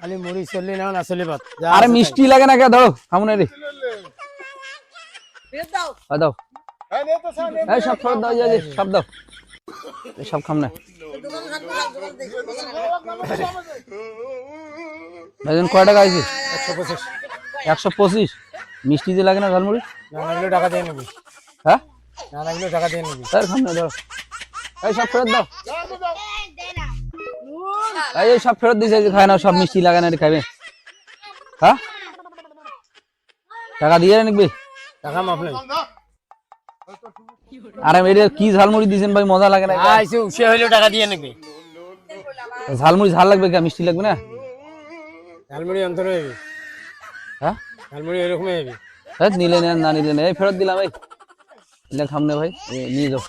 খালি মুড়ি চললি না না চলে বাত আরে মিষ্টি লাগে না কে ধরো খামুন রে দাও এই সব ফেরত দাও এই সব দাও এই সব খাম না ভাইজান কয় টাকা আইছে 125 125 মিষ্টি দিয়ে লাগে না ঝালমুড়ি না লাগলে টাকা দিয়ে নিবি হ্যাঁ না লাগলে টাকা দিয়ে নিবি স্যার খাম না ধরো এই সব ফেরত দাও এই সব ফেরত দিছে যে খায় না সব মিষ্টি লাগে না খাবে হ্যাঁ টাকা দিয়ে নিবি টাকা মাপ নাই আরে মেরে কি ঝালমুড়ি দিছেন ভাই মজা লাগে না আইছে উসে হইলো টাকা দিয়ে নিবি ঝালমুড়ি ঝাল লাগবে কি মিষ্টি লাগবে না ঝালমুড়ি অন্তর হইবি হ্যাঁ ঝালমুড়ি এরকমই হইবি হ্যাঁ নিলে না না নিলে না এই ফেরত দিলাম ভাই নিলে খাম না ভাই নিয়ে যাও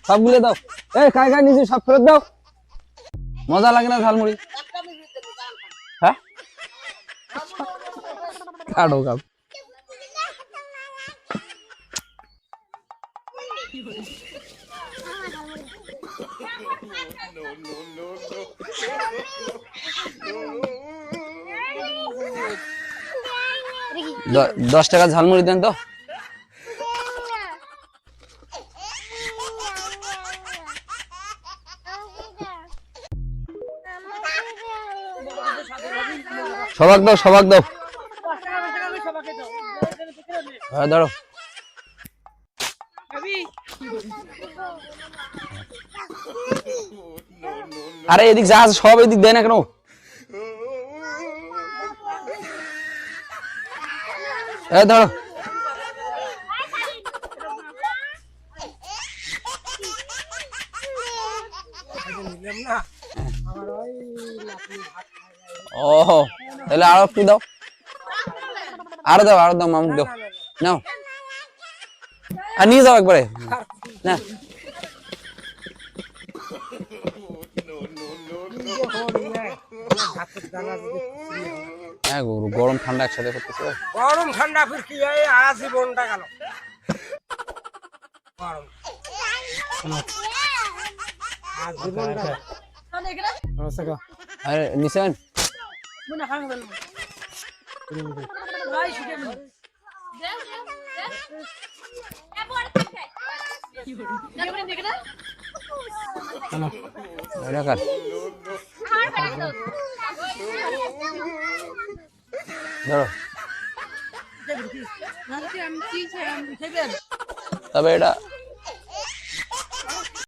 সবগুলো দাও এই কাই কাই নিয়ে সব ফেরত দাও মজা লাগে না ঝালমুড়ি হ্যাঁ কাটো কাপ দশ টাকা ঝালমুড়ি দেন তো সবাক দাও হ্যাঁ ধরো আরে এদিক যা সব এদিক দেয় না কেন ধরো ও তাহলে আরো একটু দাও আরো দাও মামুক দাও নাও আর নিয়ে যাও একবারে না হ্যাঁ গরম ঠান্ডা একসাথে করতেছে গরম ঠান্ডা ফির কি হয় আজীবনটা গেল গরম আজীবনটা আরে নিছেন মনে খান গেল ভাই শুকে দেও এ বড় থাকে কি হলো দেখবেন দেখে না এটা কাট ধরো তবে এটা